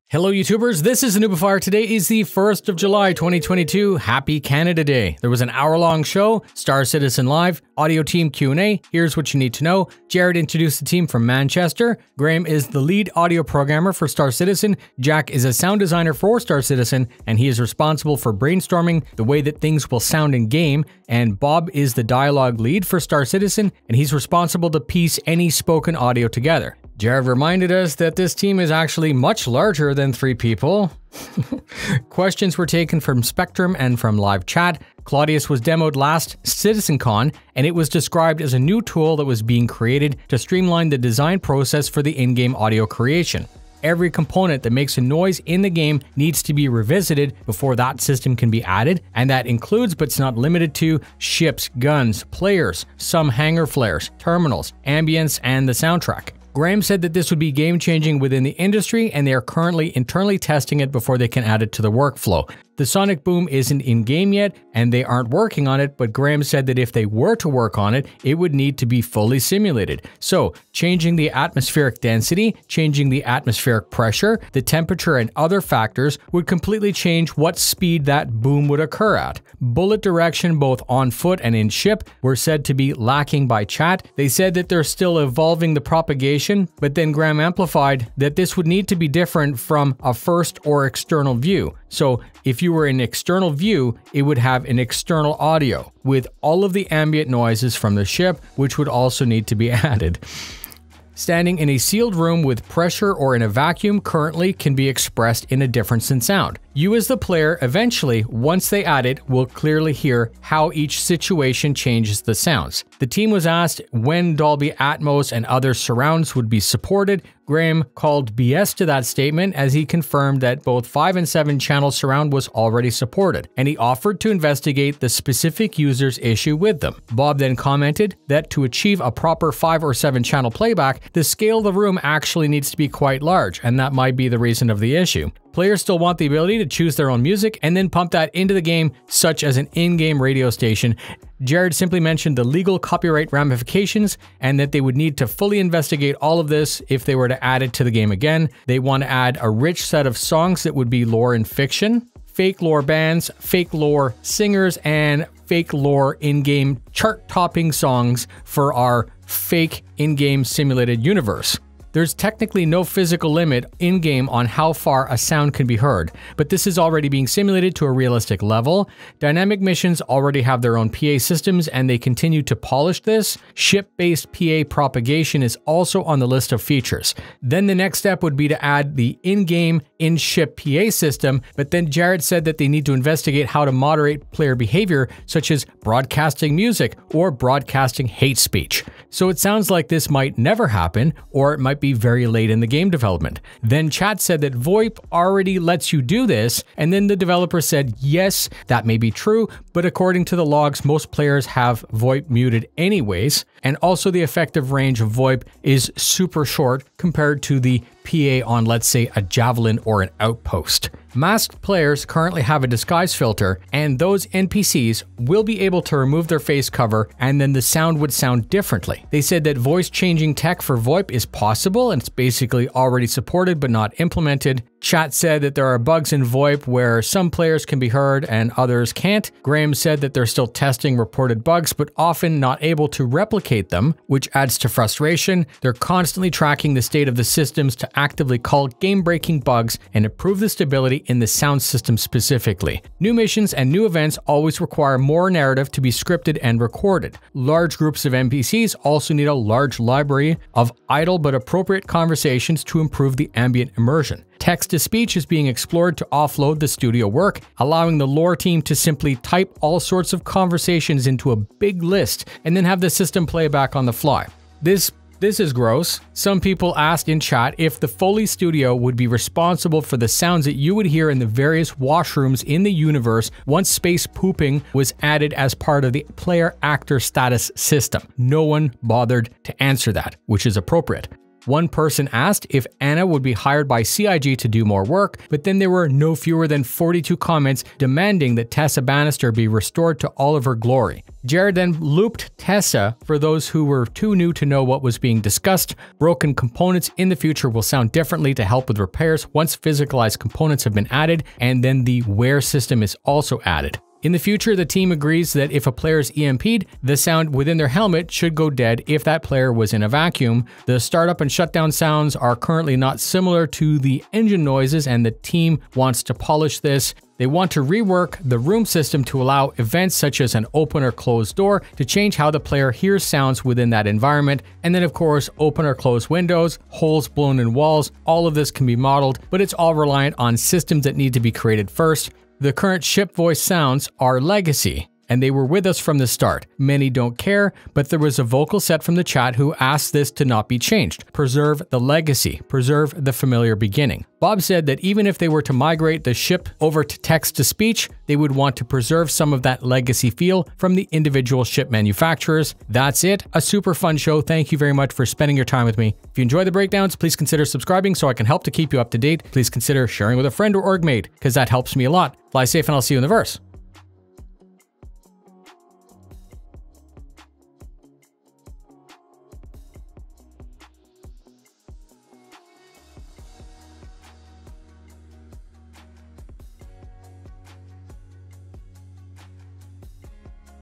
Hello YouTubers, this is noobifier. Today is the 1st of July 2022. Happy Canada Day. There was an hour-long show, Star Citizen Live, audio team Q&A. Here's what you need to know. Jared introduced the team from Manchester. Graham is the lead audio programmer for Star Citizen. Jack is a sound designer for Star Citizen, and he is responsible for brainstorming the way that things will sound in game. And Bob is the dialogue lead for Star Citizen, and he's responsible to piece any spoken audio together. Jared reminded us that this team is actually much larger than 3 people. Questions were taken from Spectrum and from live chat. Claudius was demoed last CitizenCon, and it was described as a new tool that was being created to streamline the design process for the in-game audio creation. Every component that makes a noise in the game needs to be revisited before that system can be added, and that includes but is not limited to ships, guns, players, some hangar flares, terminals, ambience, and the soundtrack. Graham said that this would be game-changing within the industry, and they are currently internally testing it before they can add it to the workflow. The sonic boom isn't in-game yet, and they aren't working on it, but Graham said that if they were to work on it, it would need to be fully simulated. So, changing the atmospheric density, changing the atmospheric pressure, the temperature, and other factors would completely change what speed that boom would occur at. Bullet direction, both on foot and in ship, were said to be lacking by chat. They said that they're still evolving the propagation, but then Graham amplified that this would need to be different from a first or external view. So, if you were in external view, it would have an external audio with all of the ambient noises from the ship, which would also need to be added. Standing in a sealed room with pressure or in a vacuum currently can be expressed in a difference in sound. You as the player eventually, once they add it, will clearly hear how each situation changes the sounds. The team was asked when Dolby Atmos and other surrounds would be supported. Graham called BS to that statement as he confirmed that both 5 and 7 channel surround was already supported, and he offered to investigate the specific user's issue with them. Bob then commented that to achieve a proper 5 or 7 channel playback, the scale of the room actually needs to be quite large, and that might be the reason of the issue. Players still want the ability to choose their own music and then pump that into the game, such as an in-game radio station. Jared simply mentioned the legal copyright ramifications and that they would need to fully investigate all of this if they were to add it to the game again. They want to add a rich set of songs that would be lore and fiction, fake lore bands, fake lore singers, and fake lore in-game chart-topping songs for our fake in-game simulated universe. There's technically no physical limit in-game on how far a sound can be heard, but this is already being simulated to a realistic level. Dynamic missions already have their own PA systems and they continue to polish this. Ship-based PA propagation is also on the list of features. Then the next step would be to add the in-game, in-ship PA system, but then Jared said that they need to investigate how to moderate player behavior, such as broadcasting music or broadcasting hate speech. So it sounds like this might never happen, or it might be very late in the game development. Then chat said that VoIP already lets you do this, and then the developer said yes, that may be true, but according to the logs, most players have VoIP muted anyways, and also the effective range of VoIP is super short compared to the PA on, let's say, a Javelin or an Outpost. Masked players currently have a disguise filter, and those NPCs will be able to remove their face cover, and then the sound would sound differently. They said that voice changing tech for VoIP is possible, and it's basically already supported but not implemented. Chat said that there are bugs in VoIP where some players can be heard and others can't. Graham said that they're still testing reported bugs, but often not able to replicate them, which adds to frustration. They're constantly tracking the state of the systems to actively call game-breaking bugs and improve the stability in the sound system specifically. New missions and new events always require more narrative to be scripted and recorded. Large groups of NPCs also need a large library of idle but appropriate conversations to improve the ambient immersion. Text-to-speech is being explored to offload the studio work, allowing the lore team to simply type all sorts of conversations into a big list and then have the system play back on the fly. This is gross. Some people asked in chat if the Foley studio would be responsible for the sounds that you would hear in the various washrooms in the universe once space pooping was added as part of the player actor status system. No one bothered to answer that, which is appropriate. One person asked if Anna would be hired by CIG to do more work, but then there were no fewer than 42 comments demanding that Tessa Bannister be restored to all of her glory. Jared then looped Tessa for those who were too new to know what was being discussed. Broken components in the future will sound differently to help with repairs once physicalized components have been added, and then the wear system is also added. In the future, the team agrees that if a player is EMP'd, the sound within their helmet should go dead if that player was in a vacuum. The startup and shutdown sounds are currently not similar to the engine noises, and the team wants to polish this. They want to rework the room system to allow events such as an open or closed door to change how the player hears sounds within that environment. And then of course, open or closed windows, holes blown in walls, all of this can be modeled, but it's all reliant on systems that need to be created first. The current ship voice sounds are legacy, and they were with us from the start. Many don't care, but there was a vocal set from the chat who asked this to not be changed. Preserve the legacy, preserve the familiar beginning. Bob said that even if they were to migrate the ship over to text-to-speech, they would want to preserve some of that legacy feel from the individual ship manufacturers. That's it. A super fun show. Thank you very much for spending your time with me. If you enjoy the breakdowns, please consider subscribing so I can help to keep you up to date. Please consider sharing with a friend or org mate, because that helps me a lot. Fly safe, and I'll see you in the verse.